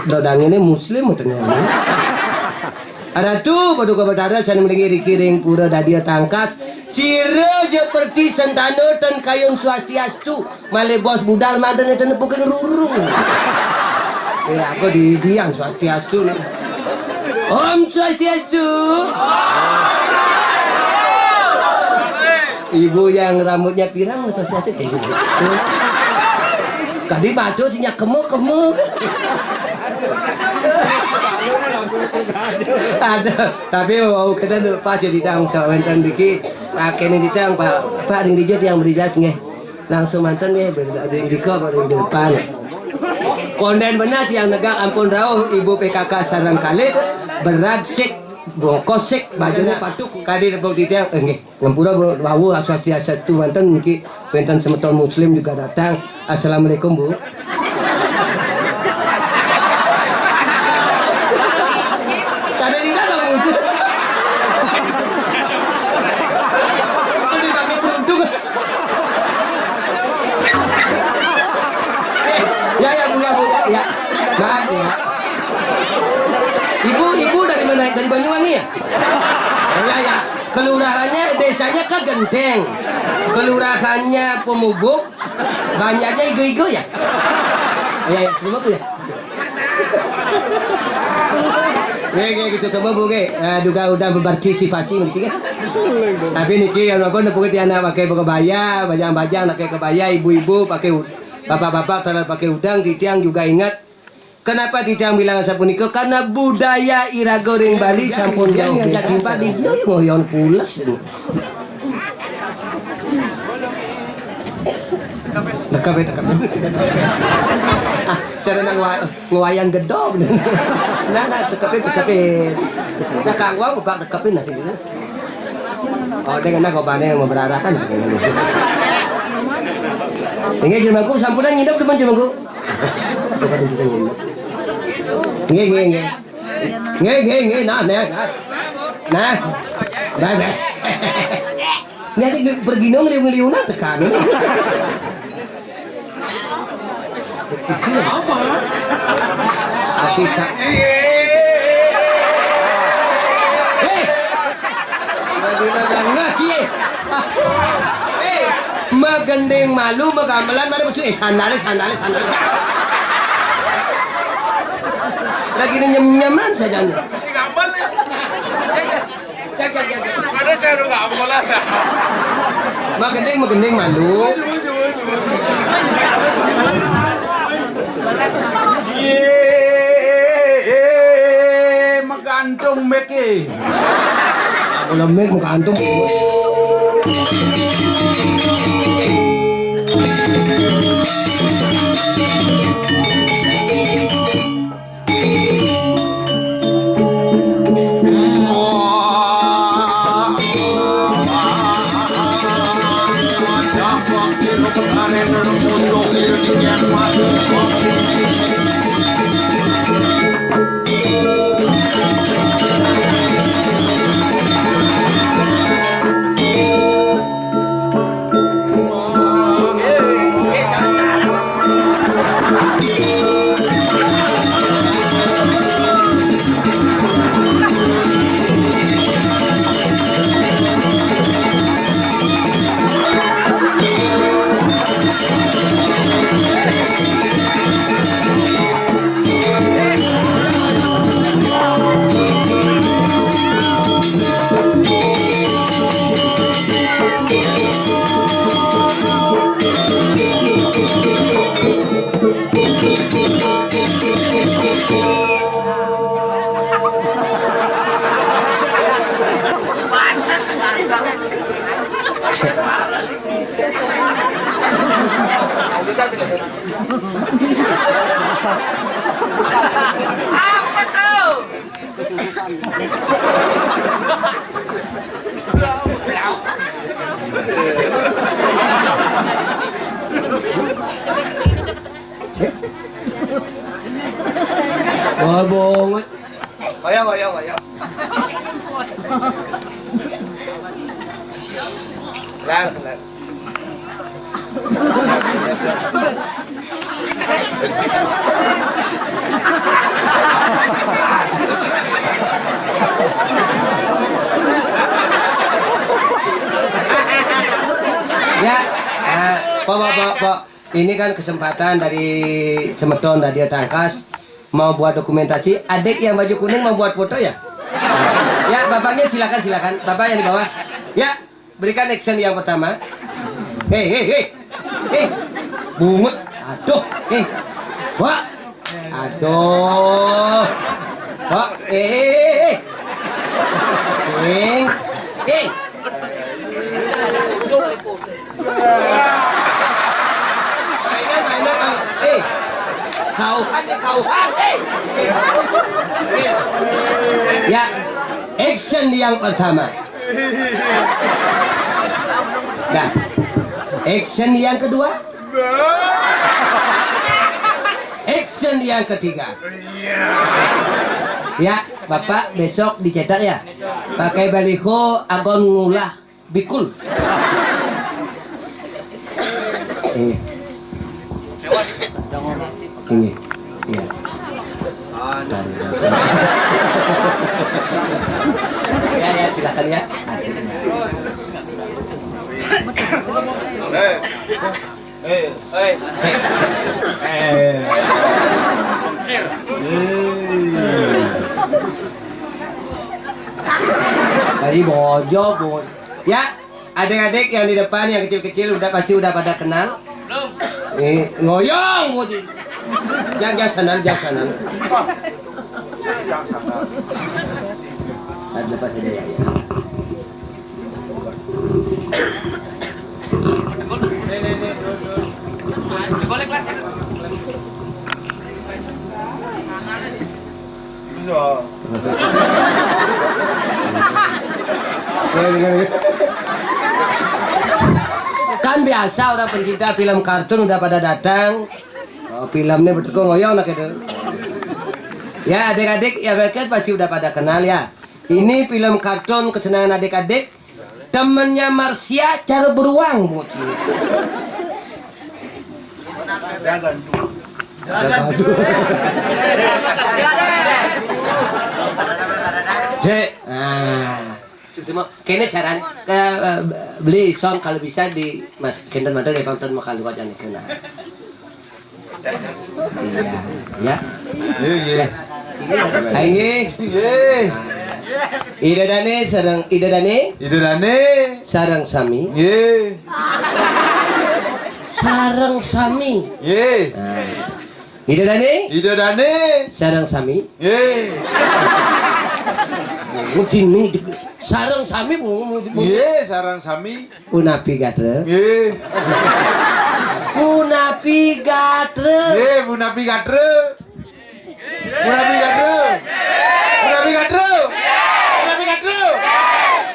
Dadang ini muslim ternyata. Ada tuh paduka batara san mendingi dikiring pura dadia tangkas sira seperti sentano dan kayun swastiastu male bos budal madan eta nepukeun rurung. Aku di diang swastiastu. Om swastiastu. Ibu yang rambutnya pirang swastiastu kayak gitu. Tadi batu sinya kemuk. Ada, tapi kita tuh pas di tang sawantan diki, akhirnya di tang pak ring dijat yang berijas nge, langsung mantan nge berada di diko pada di depan. Konden benar yang negak ampun rauh ibu PKK sarang kali beragsik bongkosik bajunya patuk kadir bok di tang nge, ngampura bawu asosiasi satu mantan niki mantan semeton muslim juga datang. Assalamualaikum Bu. Ya, maaf ya. Ibu dari mana? Dari Banyuwangi ya? Ya. Kelurahannya desanya ke Genteng. Kelurahannya Pemubuk. Banyaknya igo-igo ya? Ya, terima Bu ya. Gitu coba Bu ge. Juga udah berpartisipasi niki kan. Tapi niki yang apa nepuk tiana pakai kebaya, bajang-bajang pakai kebaya, ibu-ibu pakai bapak-bapak kalau pakai udang, titiang juga ingat. Kenapa titiang bilang sapunika? Karena budaya ira goreng Bali sampun jauh yang tak timpa di dia ngoyon pulas ini. Tekap. Cara ngwayang gedog. Nah, tekapin. Nah, kangwang bapak tekapin nasi gitu. Oh, dengan nak obane yang memberarakan. Ini jemaku sampunan ngidap depan jemaku. Bukan kita ngidap. Nge. Nah. Nanti pergi dong ngeliung-ngeliungan tekan. Apa? Afisa. Magandeng malu magamelan mana betul sandalis lagi nyem-nyeman saja masih ngambal ya jaga ada saya udah ngambal lah magandeng malu magantung meki lemek magantung Apa kau? Ya, Pok. Ini kan kesempatan dari Semeton dari Tangkas mau buat dokumentasi. Adik yang baju kuning mau buat foto ya? Ya, bapaknya silakan. Bapak yang di bawah. Ya, berikan action yang pertama. Hei. Bungut. Aduh. Wah. Aduh. Wah. Sing. Mainan. Kauhan. Ya, action yang pertama. Nah, action yang kedua. Action yang ketiga. Ya, Bapak besok dicetak ya. Pakai baliho Agon Ngulah Bikul. Ini. Iya. Ya, silakan ya. Tadi bojo. Ya, adik-adik yang di depan yang kecil-kecil pasti udah pada kenal. Ngoyong, bojo. Jangan sana. Lepas aja ya. Kan biasa orang pencinta film kartun udah pada datang. Filmnya betul ngoyong nak itu. Ya adik-adik ya mereka pasti udah pada kenal ya. Ini film kartun kesenangan adik-adik. Temennya Marsha cara beruang buat ini. Cek. Kayaknya cara beli song kalau bisa di mas kenten mantan ya pantan mau kali wajan kena. Iya. Ayo. Ida Dane sarang Sami. Sarang Sami. Ida Dane sarang Sami. Mutini sarang Sami sarang Sami. Punapi gatre. Punapi gatre.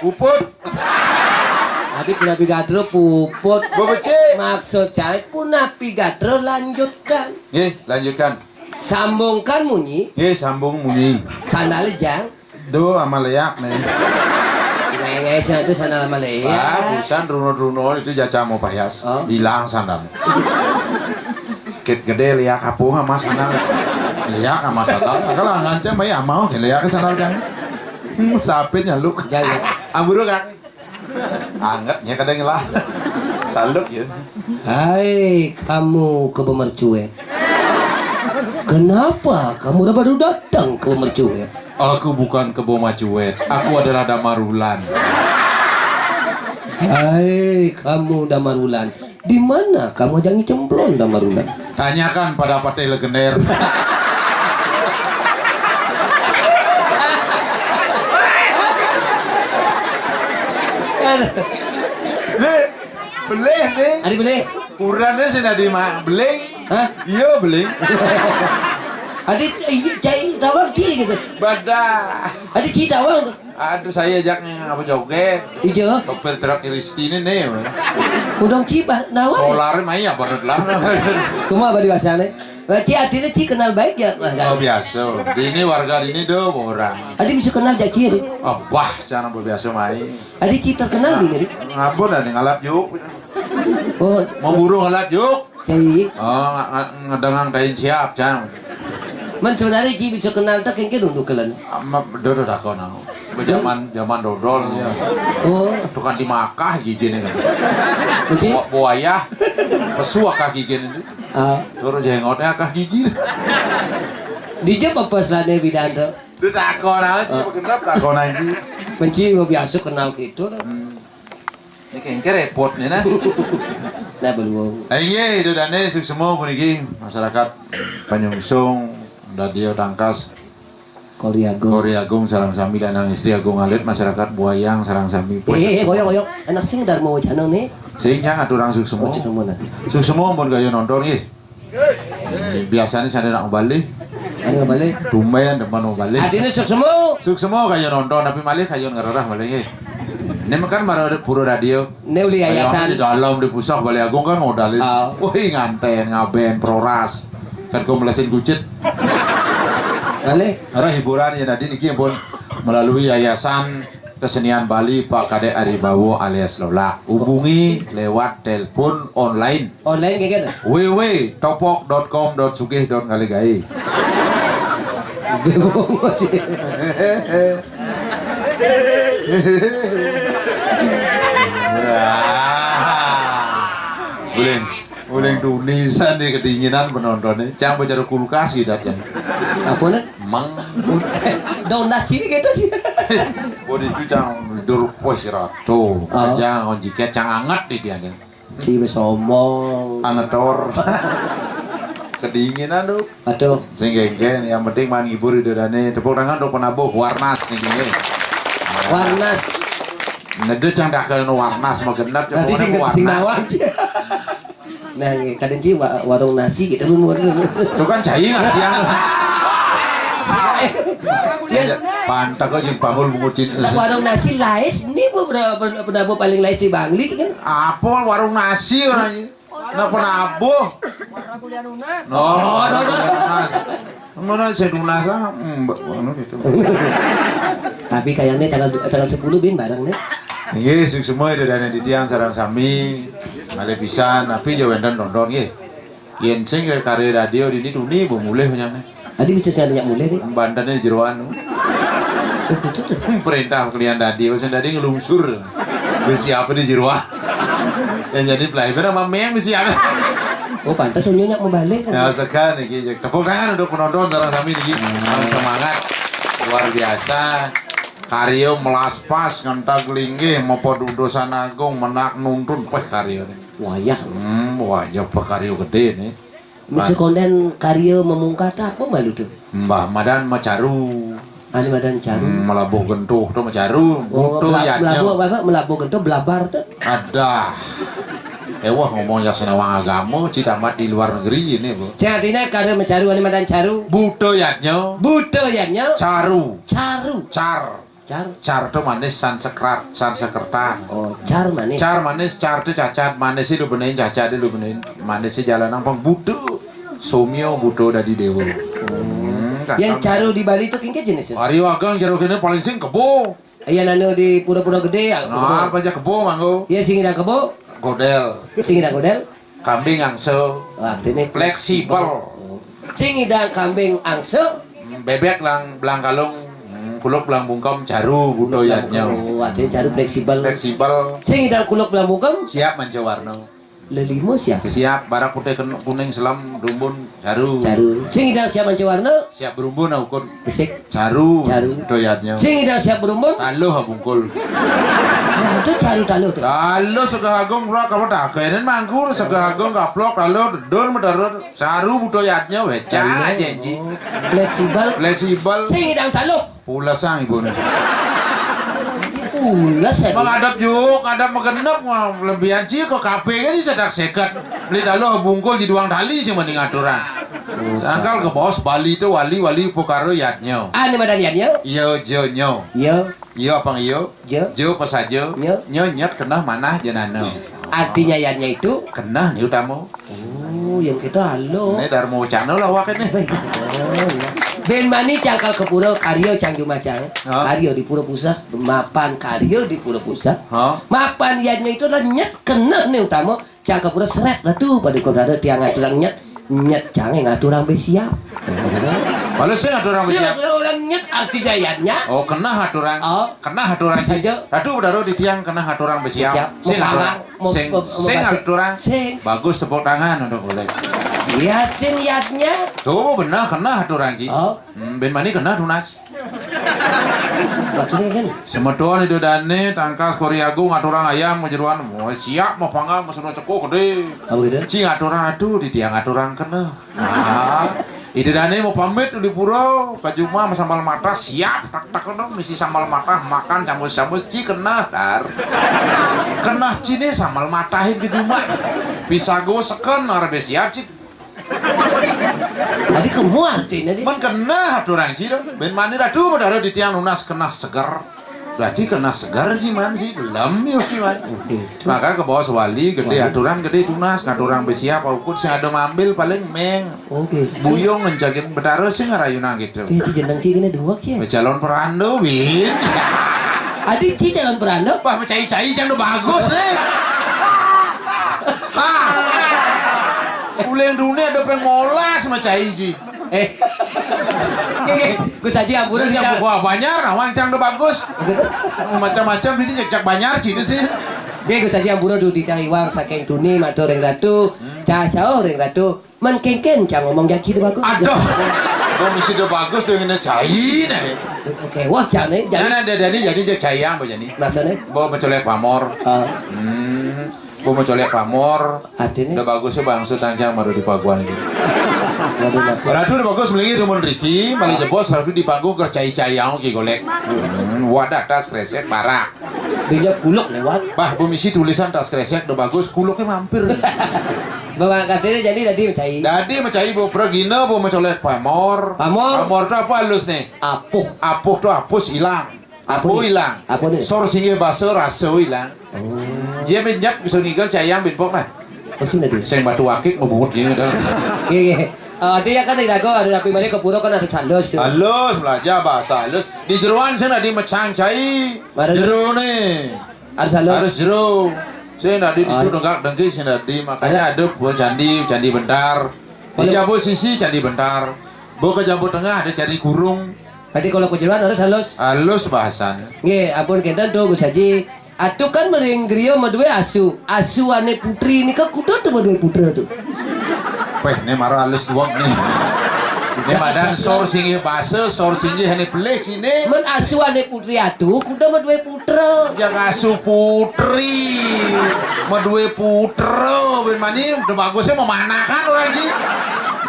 Puput. Tadi Punapi gatre puput. Bobece. Maksud saya Punapi gatre lanjutkan. Lanjutkan. Sambungkan munyi. Sambung munyi. Sandal jang. Do sama leak nih. Ngengesnya itu sandal sama leak. Busan runo itu jaca mau payas. Hilang sandal. Kit gede liak kapuh sama sandal. Liak sama sandal. Kalau ngancam ya mau liak ke sandal kan. Sapin nyaluk. Jangan. Amburu kan. Angetnya kadang lah. Saluk ya. Hai kamu ke Bemercue. Kenapa kamu baru datang ke Bemercue? Aku bukan kebo macuet. Aku adalah Damarulan. Hai kamu Damarulan. Di mana kamu jangan cemplon Damarulan? Tanyakan pada partai legender. Beleh nih. Adi boleh? Kurangnya sih nadi mah beleng. Hah? Iya beleng. Adi cai rawang ciri gitu. Badah. Adi ciri rawang. Aduh saya ajaknya apa joget. Ijo. Dokter terak Kristine nih. Udang cibah nawang. Solar mah ya baru lah. Kumaha badi bahasane? Ci artinya Ci kenal baik ya Oh warga. biasa. Di ini warga ini do orang. Adi bisa kenal jak Ci Rik. Oh wah, jangan biasa main. Adi Ci terkenal di Rik. Ngapun ada ngalap yuk. Oh, Memburu ngalap yuk. Ci. Oh, ngedengang kain siap jangan. Man sebenarnya Ci bisa kenal tak kengke dulu kalian. Dodo dah kau nang. Zaman dodol ya. Oh, Tukang di Makkah gigi nih kan. Ci. Buaya. Pesuak kaki gigi nih. Ah, Turun jenggotnya kah gigi. di Jep apa selane bidanto? Itu takon aja, kenapa takon aja. Menci mau biasa kenal gitu lah. Ini kayaknya repot nih nah. Nah belum. Ayo itu dane semua puniki masyarakat Panyungsung, Radio Tangkas, Kori Agung sarang sami lanang istri Agung Alit masyarakat Buayang sarang sami. Goyong anak sing dar mau janang nih. Sehingga aturang semua. Oh, semua nah. Semua pun kayo nonton nggih. Biasanya saya nak balik. Ano balik? Tumben depan balik. Adine semua. Semua kayo nonton tapi malih kayo ngararah balik nggih. Ini kan baru puro radio. Neuli yayasan. Di dalam di pusat Balai Agung kan modalin. Wih nganten ngaben proras. Kan kau melesin kucit. Balik. Karena hiburan ya tadi niki pun melalui Yayasan Kesenian Bali Pak Kadek Aribawo alias Lola. Hubungi lewat telepon online. Online kayak gitu. www.topok.com.sugih.ngaligai. Uling tunisan di kedinginan penontonnya. Jangan bicara kulkas gitu aja. Apa nih? Mang. Donat sini gitu sih. Bodi itu jangan dulu pos ratu. Jangan onjiket jangan anget di dia. Si besomong. Angetor. Kedinginan tuh. Aduh. Sing-geng yang penting main hibur itu dane. Tepuk tangan untuk penabuh Warnas nih gini. Warnas. Ngede candak ke Warnas mau genap Nanti sing nawang. Nah, kadang sih warung nasi gitu mun gitu. Itu kan cai nggak siang. Pantak kok jeung pangul mengucin. Warung nasi lais ini penabuh paling lais di Bangli kan. Apa warung nasi orangnya? Nah penabuh. Oh, mana saya dunasa? Gitu. Tapi kayaknya tanggal 10 bin barang nih. Iya, semua itu dana di tiang sarang sami. Male pisan, tapi jawendan nonton nggih. Yen sing karya radio ini duni mulai punya. Adi bisa saya nanya mulai nih. Bandane di jeroan. Oh, gitu tuh. Perintah kalian radio sen tadi ngelungsur. Wis siapa di jeroan. Yang jadi playback sama meng mesti ada. Oh, pantas nyonya mau balik kan. Ya sekan iki tepuk tangan untuk penonton sareng sami iki. Semangat luar biasa. Karyo melaspas ngentag linggih mopo dudosan agung menak nuntun peh karyo ini. Wayah. Wajah pe karyo gede nih. Bisa konden karyo memungkat apa malu tuh? Mbah Madan Macaru. Anu Madan Caru. Melabuh gentuh tuh Macaru. Oh, melabuh gentuh belabar tuh. Ada. Wah ngomong ya senawang agama cidamat di luar negeri ini bu. Artinya karyo Macaru anu Madan Caru. Budayanya. Caru. Car tuh manis sansekerta. Oh, car manis. Car manis, car tuh cacat, manis itu benerin cacat itu benerin. Manis sih jalan nampang butuh. Somio butuh dari dewa. Yang caru di Bali itu kingke jenisnya. Ari wagang jero kene paling sing kebo. Iya nanu di pura-pura gede ya. Nah, apa aja kebo manggo. Iya sing ida kebo. Godel. Sing ida godel. Kambing angse. Artinya Fleksibel. Sing ida kambing angse. Bebek belang kalung. Kuluk belang bungkem caru budayanya. Artinya caru fleksibel. Sing ida kuluk belang bungkem. Siap manca warna. Lelimo siap. Siap barak putih kuning selam rumbun caru. Sing ida siap manca warna. Siap berumbun ukur. Bisik. Caru budayanya. Sing ida siap berumbun. Taluh bungkul. Itu caru taluh tuh. Taluh segahagung pula kamu tak kenen mangkul segahagung kaplok taluh dor mendarut caru budayanya weca janji. Fleksibel. Sing ida taluh. Pula sang ibu nih. Ulas ya. Menghadap yuk, ngadap mengenap lebihan sih kok kape kan sedak seket. Beli taluh bungkul di duang tali sih mending aturan. Sangkal ke bos Bali itu wali pokaro yatnya. Ini Madan yatnya? Yo nyo. Yo apa yo? Jo pesajo. Nyo nyet kenah manah jenano. Artinya yatnya itu? Kenah nih utamu. Oh, yang kita halo. Ini Darmo Channel lah wak ini. Ben mani cangkal ke pura karyo cang Jumacang. Hah? Karyo di pura pusat, mapan karyo di pura pusat. Hah? Mapan yadnya itu adalah nyet kena nih utama cang ke pura seret lah tuh pada kau ada tiang ngaturang nyet cange ngaturang besiap. Kalau saya ngaturang Siapa besiap. orang nyet arti jayanya? Oh kena haturang. Oh. Kena haturang Saja. Ratu udah di tiang kena haturang besiap. Sing haturang. Sing haturang. Sing. Bagus tepuk tangan untuk boleh. Liatin yadnya. Tuh benar kena haturang Ci. Oh. Ben mani kena tunas. Maksudnya kan? Semeton itu dane tangkas Koreagung ngaturang ayam menjeruan mau siap mau panggang mau sudah cekuk gede. Apa gitu? Ci ngaturang aduh di tiang ngaturang kena. Nah, ide dane mau pamit di pura ke Juma sama sambal mata siap tak dong misi sambal mata makan campur Ci kena dar. Kena Ci nih sambal matahin di Juma. Bisa go seken arep siap Ci. Tadi kamu artinya di. Man kena haturang Ci dong. Ben mani aduh udah di tiang lunas kena segar. Berarti kena segar sih man sih gelem ya sih man. Maka ke bawah wali gede aturan gede tunas ngaturang besiap apapun sing ada ngambil paling meng. Oke. Buyung ngejakin betaro sih ngarayunan gitu. Itu jeneng cigine dua kia. Calon perando win. Adik ci jalan peranda. Wah mencai-cai jangan bagus nih. Ah. Uleng dunia ada pengolas mencai ji. Gue tadi amburan Udah kita. wah banyak rawang cang udah bagus. Macam-macam ini cek banyak ji itu sih. Dia gue tadi amburan dulu di Taiwan saking tuni matur ring ratu. Cacau ring ratu. Menkengken cang ngomong jaci itu bagus. Aduh. Komisi udah bagus tuh ini cai nih. Oke, wah cang nih. Jangan ada jadi cek cai yang begini. Maksudnya? Bawa mencolek pamor. Bawa mencolek pamor. Artinya? Udah bagusnya bangsu tanjang baru di paguan gitu. Waduh, nak. Ratu udah bagus melingi rumon Riki, malah jebos Ratu di panggung ke cai-cai yang ki golek. Wadah tas kresek barak. Dia kuluk lewat. Bah, bumisi tulisan tas kresek udah bagus, kuluknya mampir. Bawa katanya jadi tadi mencai. Jadi mencai bawa pergina, bawa mencolek pamor. Pamor? Pamor itu apa halus nih? Apuh. Apuh tuh hapus hilang. Apuh hilang. Apa nih? Sor singgih baso raso hilang. Dia minyak bisa ninggal cayang binpok nah. Oh sini tadi. Sing batu akik ngebungut gini dah. Iya. Dia kan tidak ada tapi mereka ke pura kan ada salus tuh. Halus belajar bahasa halus. Di jeruan sana di mecang cai. Mana Jeru nih. Ada salus. Harus jeru. Saya nadi itu dengkak dengki saya nadi makanya ada buat candi bentar. Di jambu sisi candi bentar. Bawa ke jambu tengah ada candi kurung. Tadi kalau kejeruan ada salus. Halus bahasan. Nggih, ampun kenten tuh Gus Haji. Atuh kan mering griyo madue asu. Asu ane putri ini ke kudu tuh madue putra tuh. Weh, ini marah halus doang nih. Ini badan sor singgih basa, sor singgih ini pelih sini. Men asu ane putri atuh kudu madue putra. Jangan asuh putri, madue putra. Ben mani udah bagusnya memanakan orang ji.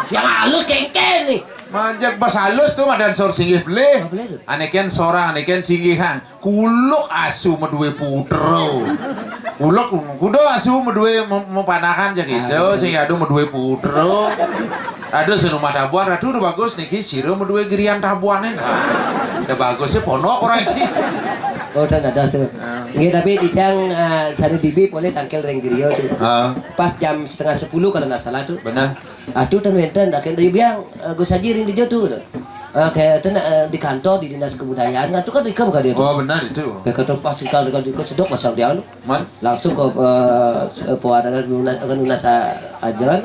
Jangan lu kengken nih. Manjak bas halus tuh madan sor singgih pelih. Apa pelih tuh? Aneken sora, aneken singgihan. Kuluk asu madue putra. Kuluk kudu asu madue memanakan aja gitu. Sing adu madue putra. Ada senumah tabuan, aduh udah bagus nih siro madue girian tabuannya. Udah bagusnya ponok orang sih. Oh, dan ada sih. Nggih, tapi tidang sari dibi boleh tangkel ring griyo tuh. Pas jam 9:30 kalau nggak salah tuh. Benar. Aduh tan wenten akan dari biang Gus Haji ring di tuh. Kayak di kantor di dinas kebudayaan itu kan ikam kan dia tuh. Oh benar itu. Kayak kantor pas kita dengan sedok pasal dia Man. langsung ke pewarangan lunas ajaran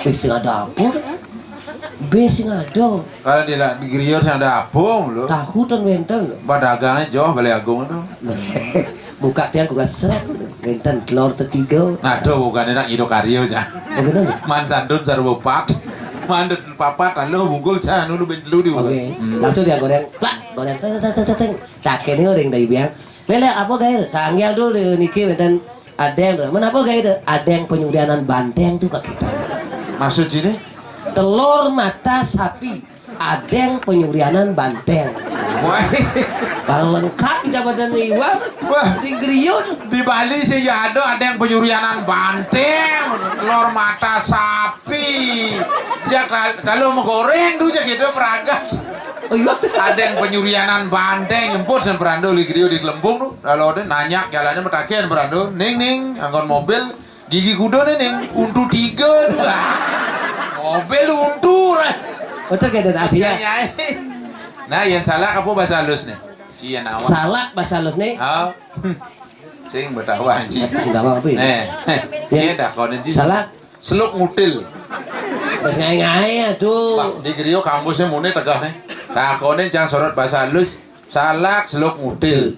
sing ada dapur. Sing ada. Kalau di Griot yang ada apung loh. Tahu tan wenten. Dagangnya jauh balik agung tuh. Buka tiang kuras seret wenten telur ketiga. Nah tuh bukan enak hidup karyo aja. Oh bener. Man sandun sarwopat. Mandet papat alo bungkul cah nulu ben telu di. Oke. Langsung dia goreng. Plak, goreng teng. Tak kene goreng dari biang. Lele apa gaya? Tanggel dulu niki wenten adeng tuh. Men apa gaya itu? Adeng penyudanan banteng tuh kak kita. Maksud sini? Telur mata sapi. Adeng penyurianan banteng. Wah, Bang lengkap di badan iwan. wah. Di Griot. Di Bali sih ya ada yang penyurianan banteng, telur mata sapi. Ya kalau mau goreng dulu gitu peragat. Oh iya. Ada yang penyurianan banteng nyemput sen berando di Grio di Gelembung tuh. Kalau ada nanyak jalannya metakian berando, ning angkon mobil gigi kuda nih ning untuk 3 tuh. Betul kayak ada Asia. Nah, yang salah apa bahasa halus nih? Sian awak. Salak bahasa halus nih. Oh. Sing betawa anjing. Enggak apa-apa ya. Iya dah kau nanti. Salak. Seluk ngutil. Bas ngai-ngai tuh. Pak, di Griyo kampusnya mune tegah nih. Takone jangan sorot bahasa halus. Salak seluk ngutil.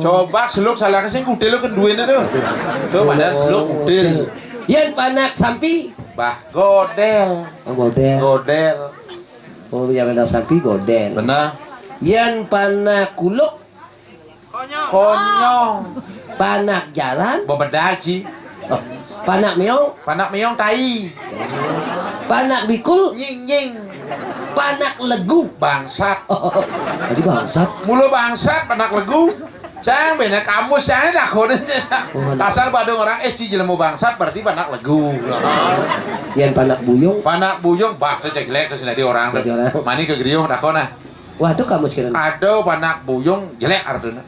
Coba seluk salak sing ngutil lu keduene tuh. Tuh padahal seluk ngutil. Yen panak sampi. Bah, godel. Oh, godel. Godel. Oh, yang panak sampi godel. Benar. Yen panak kuluk. Konyong. Panak jalan. Bebedaji. Oh, panak meong. Panak meong tai. Panak bikul. Nying nying. Panak legu. Bangsat. Oh, jadi bangsat. Mulu bangsat panak legu. Cang bena kamu saya dah koden. Kasar badung orang ci jelemu bangsat berarti panak legu. Yen panak buyung. Panak buyung bah teh jelek terus jadi orang. Jadi orang. Mani ke grieuh dakona. Wah, itu kamu sekarang. Ado panak buyung jelek artinya.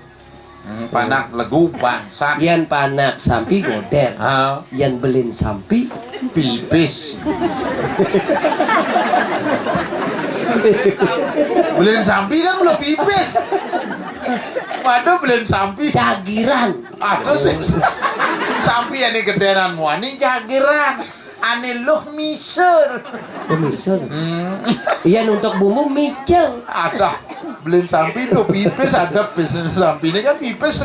Panak legu bangsat. Yen panak sampi godel. Ha, Yen belin sampi. pipis. Beliin sampi kan belum pipis. Waduh beliin sampi. Jagiran. Aduh sih. Sampi ini gedenan muani jagiran. Ane luh misur. Pemisur. Yen untuk bumbu micel. Ada beliin sampi tuh pipis ada pipis sampi ini kan pipis.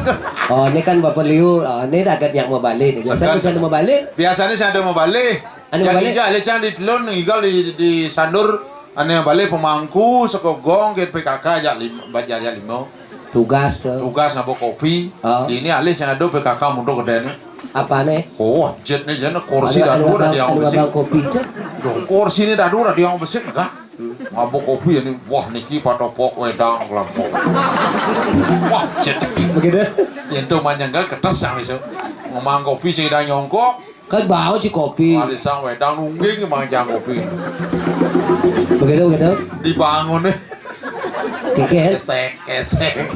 Oh, ini kan Bapak Liu. Oh, ini rakyat yang mau balik. Biasanya bisa mau balik. Biasanya saya ada mau balik. Anu mau balik? Jadi aja di telun igal di sandur ane balik pemangku sekogong ke PKK aja lima. Tugas tuh. Tugas ngabok kopi. Oh. Ini alis yang ada PKK mundur gedenya. Apa nih? Oh, jet nih jana kursi dadu udah diang besi. Ada kopi tuh. Dong kursi ini dadu udah diang besi enggak? Ngabok kopi ini wah niki patopok wedang lampok. Wah, jet. Begitu. Yang tuh manjangga ketes sama iso. Ngomong kopi sing dah nyongkok. Kan bau ci kopi. Alisang wedang nungging manjang kopi. Begitu. Dibangun nih. Keket. Kesek.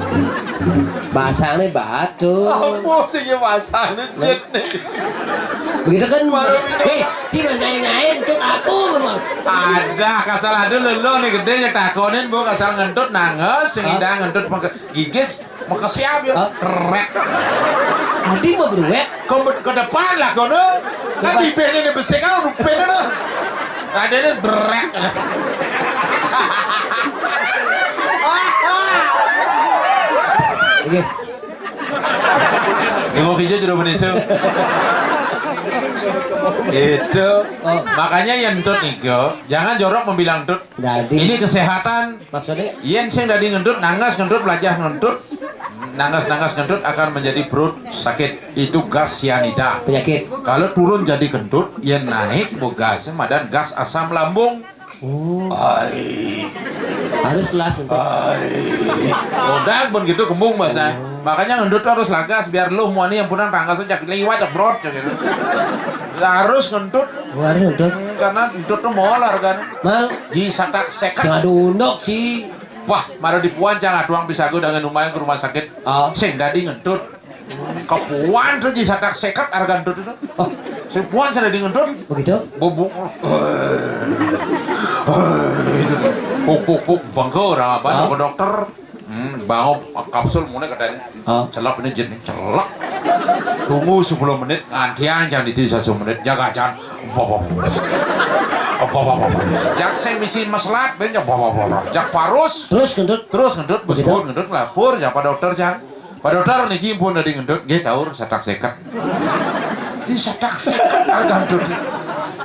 Bahasanya batu. Apa sih yang masanya jet nih? Begitu kan. Baru minum. Si ngain tuh apa memang? Ada kasar ada lelo nih gede yang takonin bu kasar ngentut nanges sing indah ngentut gigis mau ke siap ya rek Tadi mau beruek. ke depan lah kono kan di band ini besi kan rupen itu ada ini berek Oke. ini mau hijau jeruk manis itu makanya yang entut nego jangan jorok membilang entut Jadi. ini kesehatan Maksudnya? yen sing dadi ngentut nangas ngentut lajah ngentut nangas ngentut akan menjadi perut sakit itu gas cyanida Penyakit. kalau turun jadi kentut yen naik gas madan gas asam lambung Oh. ai Harus las untuk. udah begitu kembung bahasa makanya ngentut harus lagas biar lu muani yang punang tangga saja liwat jebrot gitu harus ngentut Harus untuk. karena ngentut tuh molar kan Mal. ji satak sekat Setengah dunduk sih. wah mara dipuan jangan tuang bisa gue dengan lumayan ke rumah sakit Oh. sing dadi ngentut kepuan tuh ji satak sekat harga ngentut itu Oh. sing puan saya dadi ngentut Begitu. bubuk puk bangko orang apa Oh. ke dokter bangun kapsul mulai katanya Oh. celap ini jenis celak tunggu 10 menit ngantian jangan itu 1 menit jaga jangan jak saya misi meslat ben jak parus Terus kentut. ngentut Begitu? besut ngentut lapor ya pak dokter jangan pak dokter niki pun dari ngentut nggih taur satak sekat di satak sekat harga ngentut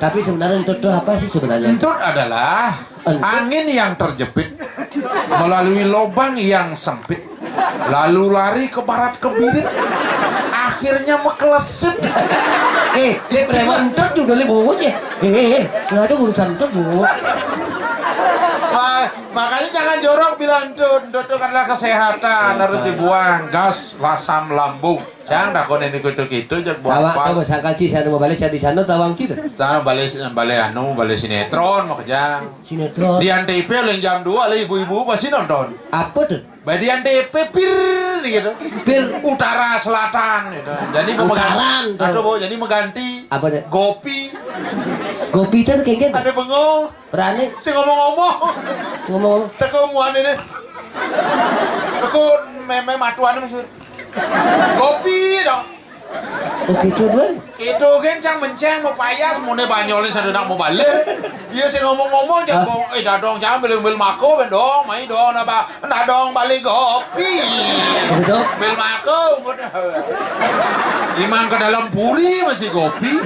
Tapi sebenarnya kentut itu apa sih sebenarnya? ngentut adalah Ngentut? angin yang terjepit melalui lubang yang sempit lalu lari ke barat ke birit akhirnya mekelesit Dia preman kentut juga boleh bungut ya. Nggak ada urusan kentut bu. Makanya jangan jorok bilang ndut itu karena kesehatan harus dibuang gas asam lambung jangan dakon ini gitu jak buang Tawa tahu sangkal ci saya mau balik saya di sana tawang kita. jangan balik sinetron mau kejang Sinetron. di Antv yang jam 2 lah ibu-ibu pasti nonton Apa tuh? Badian DP pir gitu. Bir Utara selatan gitu. Jadi mau Utaran, mengganti. Aduh, Bu, jadi mengganti. apa deh? Gopi. Kopi itu kayak gitu. Ada bengong. Berani Si ngomong-ngomong. ngomong. Teko muan ini. Teko meme matuan maksud. Kopi dong. Oh gitu doang. Itu kencang menceng mau payas mau ne banyolin sadenak mau balik. Iya sih ngomong-ngomong jangan dadong jangan beli mako dong, mai dong apa dadong balik kopi. Gitu. Bel mako. Imang ke dalam puri masih kopi.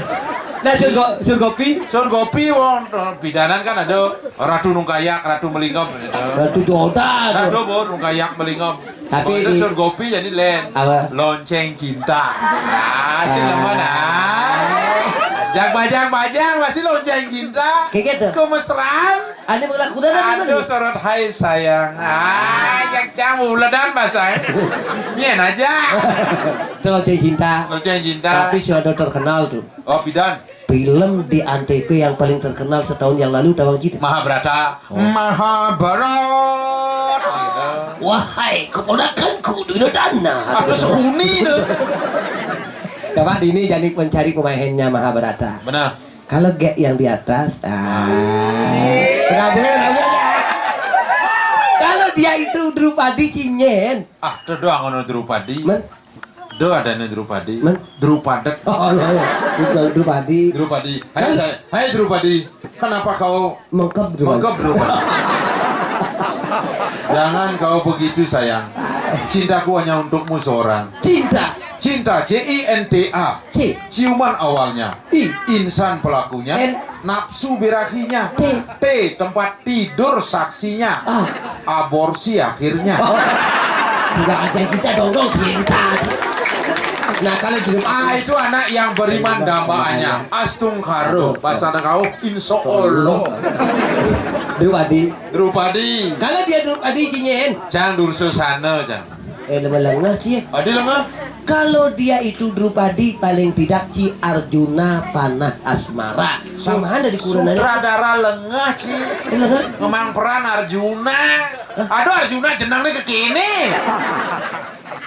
Nah, sur kopi. Sur kopi wong bidanan kan ada ratu nungkayak, ratu melingop gitu. Ratu Doda. Ratu bor nungkayak melingop. Tapi itu di- sur kopi jadi len. Apa? Lonceng cinta. Ah, cileman Bajang masih lonceng cinta. Kayak gitu. Kemesraan. Ane melakukan apa Aduh nih? sorot hai sayang. Yang camu ledan bahasa. Nyen aja. Itu lonceng cinta. Lonceng cinta. Tapi sudah terkenal tuh. Oh bidan. Film di Antv yang paling terkenal setahun yang lalu tawang kita. Mahabharata. Mahabharat. Gitu. Wahai keponakanku Duryodhana. Ada sehuni tuh. Bapak Dini jadi mencari pemainnya Mahabharata. Benar. Kalau gak yang di atas, kalau dia itu Drupadi Cinyen, Ah, itu doang ono Drupadi. men, Do ada nih Drupadi. Men? Drupadet. oh iya, Drupadi, Drupadi. Hai Drupadi. Kenapa kau mengkep Drupadi. mengkep Drupadi? Jangan kau begitu sayang. Cintaku hanya untukmu seorang. Cinta, Cinta CINTA. C, Ciuman awalnya. I, Insan pelakunya. N. Nafsu birahinya. T. T. Tempat tidur saksinya. A. Aborsi akhirnya. Oh, tidak ada cinta dong cinta. Nah kalau di Itu anak yang beriman dambaannya. Astungkaro. Bahasa anak kau insya Allah. Drupadi, Drupadi. kalau dia Drupadi Cinyen, Jangan dursusana jangan. lengah sih. Adi lengah. Kalau dia itu Drupadi paling tidak Ci Arjuna panah asmara. Samaan dari kuranannya. Sutradara lengah ki. Lengah. Ngemang peran Arjuna. Aduh Arjuna jenangnya kekini.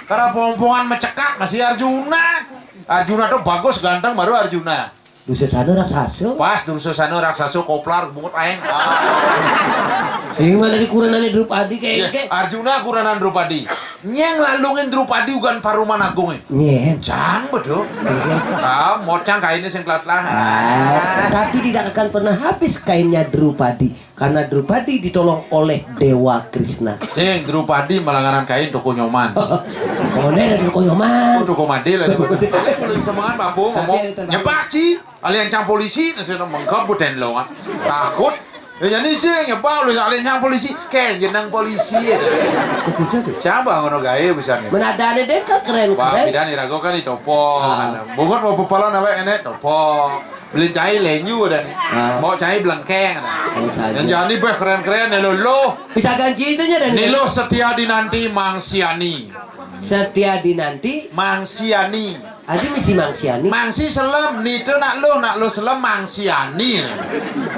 Karena pompongan mecekak masih Arjuna. Arjuna tuh bagus ganteng baru Arjuna. Dusa sana raksasa. Pas dursusana raksasa koplar bungut aeng. Yang mana di kuranannya Drupadi kayak Arjuna kuranan Drupadi. Nyeng lalungin Drupadi ugan paruman agung. Nyen. Jang betul. Mocang kainnya sing telat-telat. Tapi tidak akan pernah habis kainnya Drupadi karena Drupadi ditolong oleh Dewa Krishna. Sing Drupadi malangaran kain toko nyoman. Kone dari Koyoman. Toko madil ada. Semangat babu ngomong nyepak ci. Alian cang polisi nasi mengkap buten lo kan. Takut. Ya jadi sih nyepak lu alian cang polisi. Kayak jenang polisi. Begitu tuh. Coba ngono gawe bisa nih. Menadane deh kan Wah, keren-keren. bidan irago kan ditopo. Bungut mau pepalan apa enek topo. Beli cai lenyu dan mau cai belengkeng. Yang jadi beh keren-keren lo. Bisa ganti itunya dan Nilo setia dinanti Mangsiani. setia dinanti. Mangsiani. Aji misi Mangsiani. Mangsi selem nito nak lo selem Mangsiani.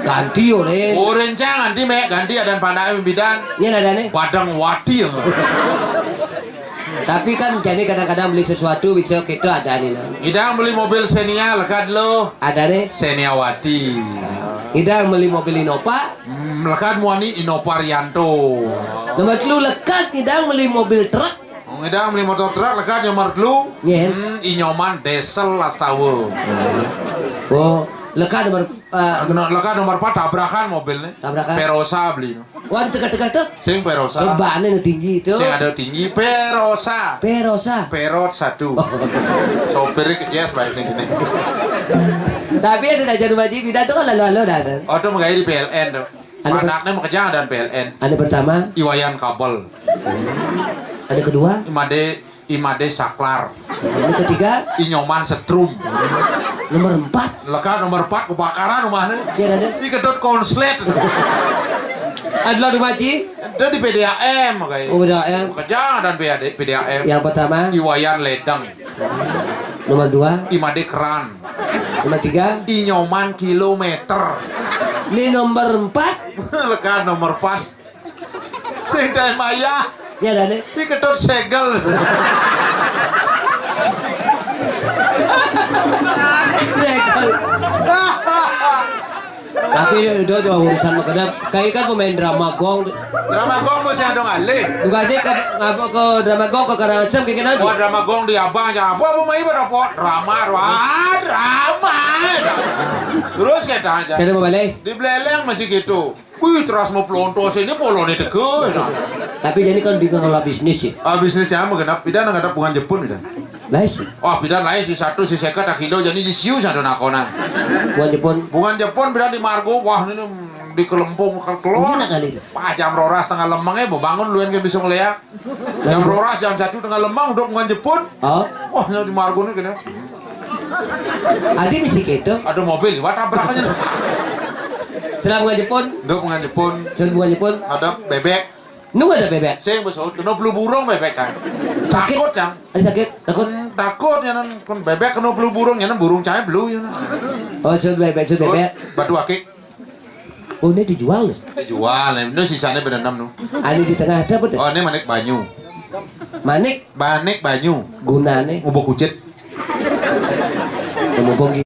Ganti oleh. Orencang ganti mek ganti adan pandai bidan. Ini ada nih. Padang wati. Tapi kan jadi kadang-kadang beli sesuatu bisa kita ada nih. Idang beli mobil Xenia lekad lo. Ada nih. Xeniawati. Kita beli mobil Innova. Lekad muani Inoparianto. Nomor lu lekat kita beli mobil truk. Ngedang beli motor truk lekad nomor lu. Iya. Inyoman diesel lastawu. Oh, lekat nomor Lekad nomor 4 tabrakan mobilnya. Tabrakan. Perosa beli. wah teka-teka tuh. Sing Perosa. Lebahannya yang tinggi itu. Sing ada tinggi Perosa. Perosa. Perot 1. Sopirnya kejes baik sing gini. Tapi ya sudah jadi wajib kita tuh kan lalu-lalu datang. Oh tuh mengairi di PLN tuh. Anu- Anaknya mau kerja dan PLN. Ada pertama, Iwayan kabel. ada kedua, Imade saklar. ini ketiga, Inyoman setrum. nomor 4. Lekat nomor 4 kebakaran rumahnya. Ya ada. Ini kedot konslet. Adalah rumah Ci. Itu di PDAM kayak. Oh, udah ya. Kerja dan PDAM. Yang pertama, Iwayan ledang. nomor 2, Imade keran. nomor 3, Inyoman kilometer. ini nomor 4. Lekat nomor 4. Sing dan Maya. Ya ada nih. Ini ketut segel. Tapi itu urusan makanya kayak kan pemain drama gong. Drama gong masih ada ngalih. Bukan sih ngapa ke drama gong ke Karangasem kayak gini. Wah drama gong di abang aja. Apa mai pada pot drama. Terus kita aja. Saya mau balik. Di Beleleng masih gitu. Wih terus mau pelontos ini polo nih teguh. Tapi jadi kan di ngelola bisnis sih. Bisnisnya apa kenapa? Pidan nggak ada pungan Jepun pidan. Nice. Oh pidan lain si satu si seket kilo jadi di siu satu nakonan. Bukan Jepun. Pungan Jepun pidan di Margo. Wah ini di kelempung kelon. Gimana kali itu? Pak jam roras tengah lemangnya mau bangun lu yang bisa ngeliat. Jam roras jam 1 tengah lemang udah pungan Jepun. Oh. Wah ini di Margo nih kena. Adi misi gitu. Ada mobil, wah tabrakannya. Setelah bunga Jepun. Udah pungan Jepun. Setelah bunga Jepun. Ada bebek. Nunggu ada bebek. Saya yang besok, kena flu burung bebek kan. Sakit. Takut yang. Ada sakit? Takut? Takut ya kan bebek kena flu burung ya burung cahaya blue ya. Oh sudah bebek. Batu akik. Oh ini dijual loh. Dijual, ini sisanya berendam nu. Ada di tengah ada betul. Oh ini manik banyu. Manik. Banyu. Gunane. Ngubuk kucit. Ngomong